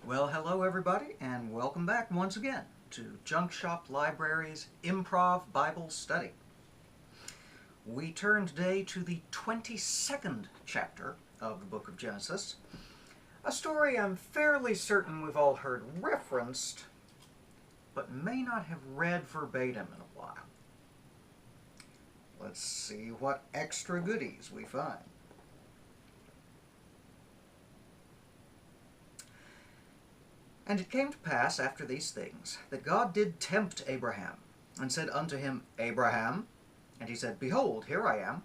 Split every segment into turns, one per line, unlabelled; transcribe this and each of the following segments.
Well, hello everybody, and welcome back once again to Junk Shop Library's Improv Bible Study. We turn today to the 22nd chapter of the book of Genesis, a story I'm fairly certain we've all heard referenced, but may not have read verbatim in a while. Let's see what extra goodies we find. And it came to pass after these things, that God did tempt Abraham, and said unto him, Abraham. And he said, Behold, here I am.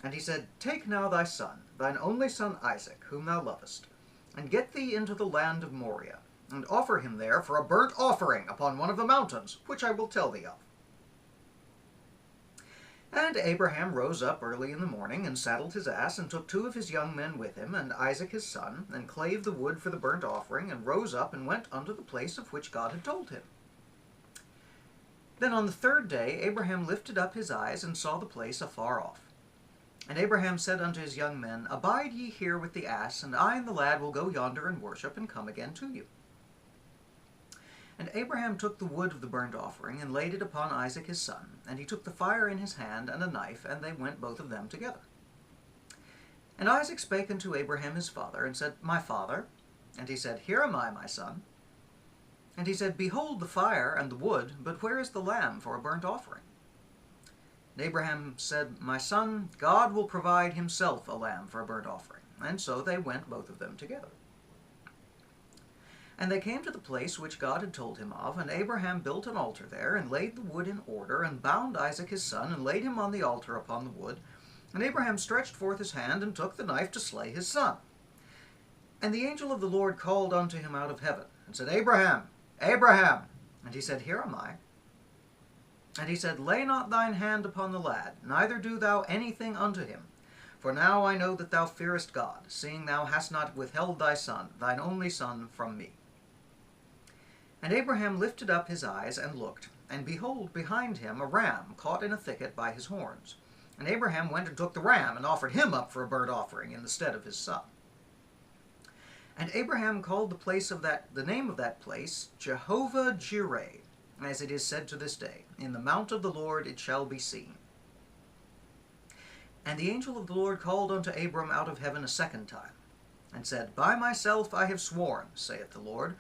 And he said, Take now thy son, thine only son Isaac, whom thou lovest, and get thee into the land of Moriah, and offer him there for a burnt offering upon one of the mountains, which I will tell thee of. And Abraham rose up early in the morning, and saddled his ass, and took 2 of his young men with him, and Isaac his son, and clave the wood for the burnt offering, and rose up, and went unto the place of which God had told him. Then on the 3rd day Abraham lifted up his eyes, and saw the place afar off. And Abraham said unto his young men, Abide ye here with the ass, and I and the lad will go yonder and worship, and come again to you. And Abraham took the wood of the burnt offering, and laid it upon Isaac his son, and he took the fire in his hand, and a knife, and they went both of them together. And Isaac spake unto Abraham his father, and said, My father? And he said, Here am I, my son. And he said, Behold the fire and the wood, but where is the lamb for a burnt offering? And Abraham said, My son, God will provide himself a lamb for a burnt offering. And so they went both of them together. And they came to the place which God had told him of, and Abraham built an altar there, and laid the wood in order, and bound Isaac his son, and laid him on the altar upon the wood. And Abraham stretched forth his hand, and took the knife to slay his son. And the angel of the Lord called unto him out of heaven, and said, Abraham, Abraham! And he said, Here am I. And he said, Lay not thine hand upon the lad, neither do thou anything unto him. For now I know that thou fearest God, seeing thou hast not withheld thy son, thine only son, from me. And Abraham lifted up his eyes and looked, and behold, behind him a ram caught in a thicket by his horns. And Abraham went and took the ram, and offered him up for a burnt offering in the stead of his son. And Abraham called the name of that place Jehovah-Jireh, as it is said to this day, In the mount of the Lord it shall be seen. And the angel of the Lord called unto Abram out of heaven a second time, and said, By myself I have sworn, saith the Lord,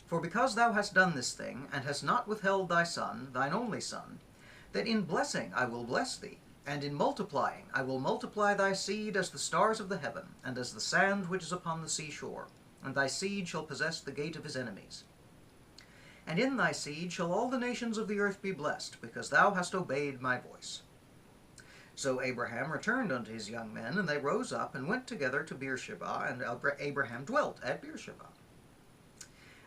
for because thou hast done this thing, and hast not withheld thy son, thine only son, that in blessing I will bless thee, and in multiplying I will multiply thy seed as the stars of the heaven, and as the sand which is upon the seashore, and thy seed shall possess the gate of his enemies. And in thy seed shall all the nations of the earth be blessed, because thou hast obeyed my voice. So Abraham returned unto his young men, and they rose up, and went together to Beersheba, and Abraham dwelt at Beersheba.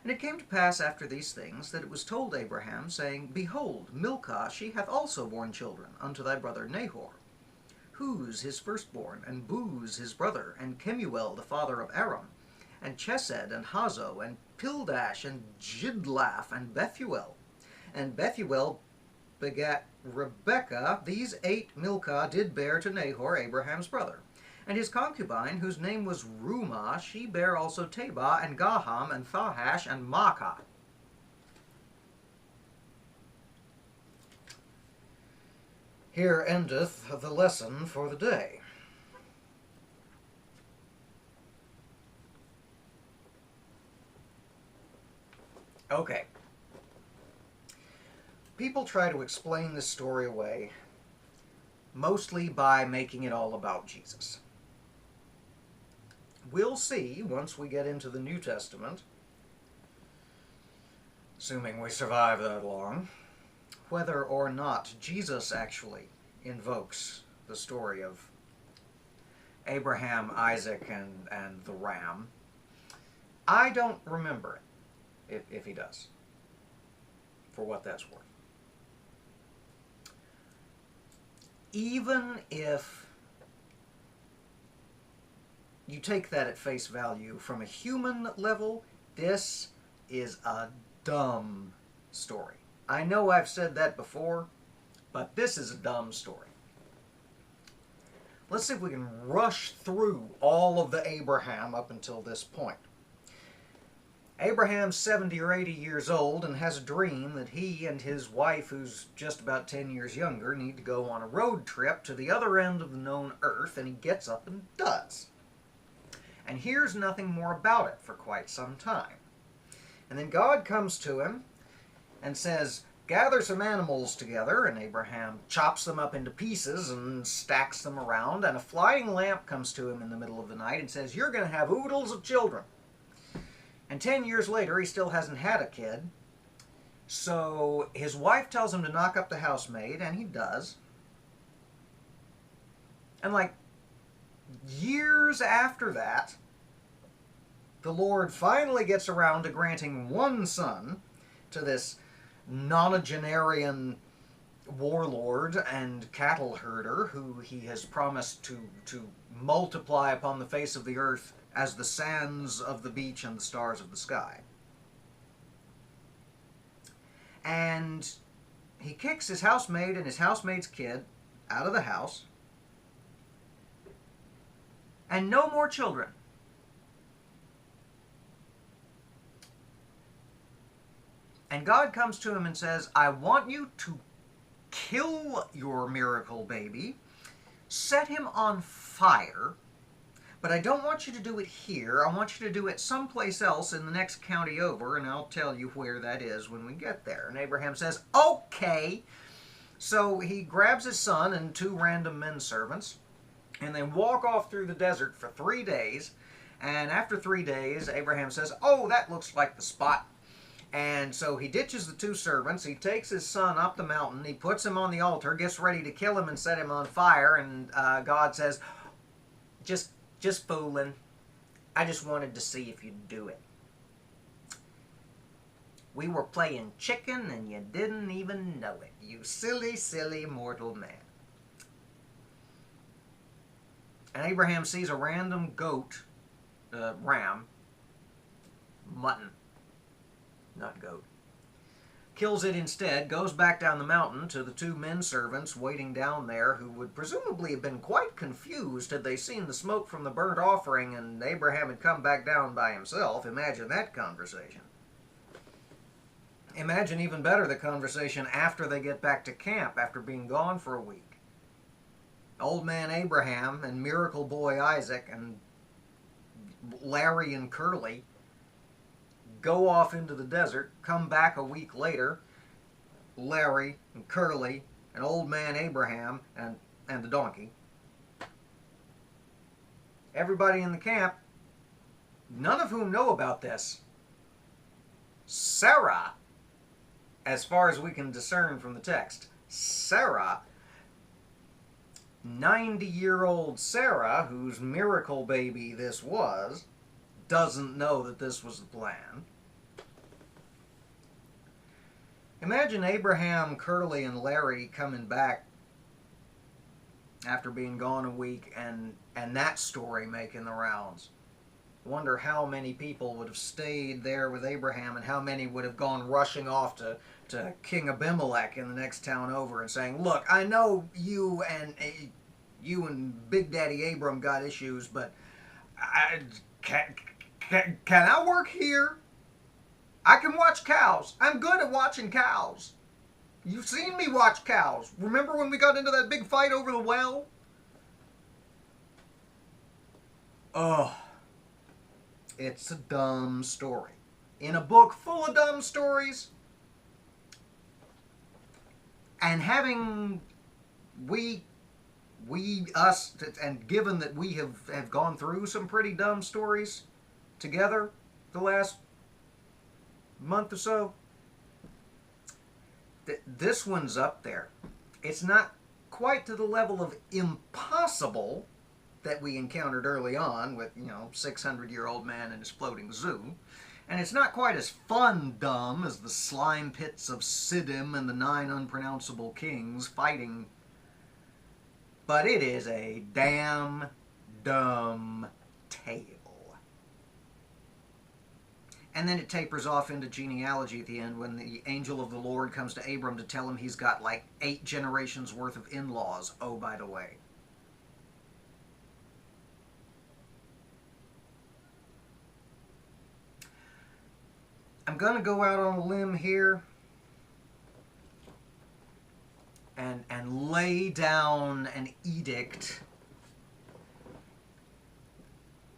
And it came to pass after these things, that it was told Abraham, saying, Behold, Milcah, she hath also borne children unto thy brother Nahor. Huz his firstborn, and Buz his brother, and Kemuel the father of Aram, and Chesed, and Hazo, and Pildash, and Jidlaph, and Bethuel. And Bethuel begat Rebekah. These 8 Milcah did bear to Nahor, Abraham's brother. And his concubine, whose name was Rumah, she bare also Tabah, and Gaham, and Thahash, and Maacah. Here endeth the lesson for the day. Okay. People try to explain this story away, mostly by making it all about Jesus. We'll see, once we get into the New Testament, assuming we survive that long, whether or not Jesus actually invokes the story of Abraham, Isaac, and the ram. I don't remember it, if he does, for what that's worth. Even if you take that at face value from a human level, this is a dumb story. I know I've said that before, but this is a dumb story. Let's see if we can rush through all of the Abraham up until this point. Abraham's 70 or 80 years old and has a dream that he and his wife, who's just about 10 years younger, need to go on a road trip to the other end of the known earth, and he gets up and does. And hears nothing more about it for quite some time. And then God comes to him and says, gather some animals together, and Abraham chops them up into pieces and stacks them around, and a flying lamp comes to him in the middle of the night and says, you're going to have oodles of children. And 10 years later, he still hasn't had a kid. So his wife tells him to knock up the housemaid, and he does. And like years after that, the Lord finally gets around to granting one son to this nonagenarian warlord and cattle herder who he has promised to multiply upon the face of the earth as the sands of the beach and the stars of the sky. And he kicks his housemaid and his housemaid's kid out of the house, and no more children. And God comes to him and says, I want you to kill your miracle baby, set him on fire, but I don't want you to do it here. I want you to do it someplace else in the next county over, and I'll tell you where that is when we get there. And Abraham says, okay. So he grabs his son and 2 random men servants, and they walk off through the desert for 3 days. And after 3 days, Abraham says, oh, that looks like the spot. And so he ditches the 2 servants, he takes his son up the mountain, he puts him on the altar, gets ready to kill him and set him on fire, and God says, just fooling. I just wanted to see if you'd do it. We were playing chicken and you didn't even know it, you silly, silly mortal man. And Abraham sees a random goat, ram, mutton, not goat. Kills it instead, goes back down the mountain to the 2 men servants waiting down there who would presumably have been quite confused had they seen the smoke from the burnt offering and Abraham had come back down by himself. Imagine that conversation. Imagine even better the conversation after they get back to camp after being gone for a week. Old man Abraham and miracle boy Isaac and Larry and Curly go off into the desert, come back a week later, Larry and Curly and old man Abraham and the donkey. Everybody in the camp, none of whom know about this. Sarah, as far as we can discern from the text, Sarah, 90-year-old Sarah, whose miracle baby this was, doesn't know that this was the plan. Imagine Abraham, Curly, and Larry coming back after being gone a week and that story making the rounds. Wonder how many people would have stayed there with Abraham and how many would have gone rushing off to King Abimelech in the next town over and saying, look, I know you and Big Daddy Abram got issues, but can I work here? I can watch cows. I'm good at watching cows. You've seen me watch cows. Remember when we got into that big fight over the well? Oh, it's a dumb story. In a book full of dumb stories, and having us, and given that we have gone through some pretty dumb stories together the last month or so, this one's up there. It's not quite to the level of impossible that we encountered early on with, 600-year-old man in his floating zoo. And it's not quite as fun dumb as the slime pits of Siddim and the 9 unpronounceable kings fighting. But it is a damn dumb tale. And then it tapers off into genealogy at the end when the angel of the Lord comes to Abram to tell him he's got like 8 generations worth of in-laws, oh, by the way. I'm going to go out on a limb here and lay down an edict.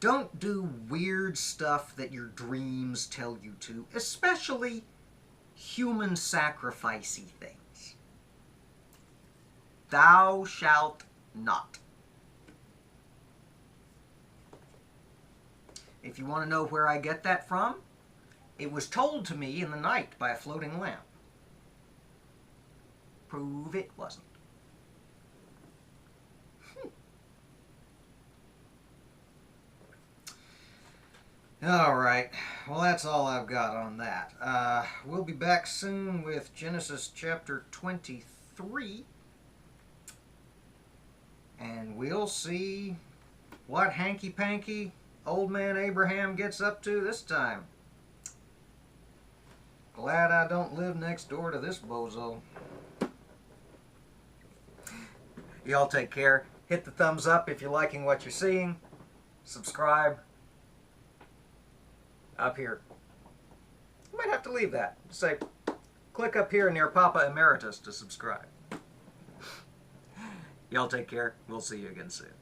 Don't do weird stuff that your dreams tell you to, especially human sacrificey things. Thou shalt not. If you want to know where I get that from, it was told to me in the night by a floating lamp. Prove it wasn't. All right. Well, that's all I've got on that. We'll be back soon with Genesis chapter 23. And we'll see what hanky-panky old man Abraham gets up to this time. Glad I don't live next door to this bozo. Y'all take care. Hit the thumbs up if you're liking what you're seeing. Subscribe. Up here. You might have to leave that. Say, click up here near Papa Emeritus to subscribe. Y'all take care. We'll see you again soon.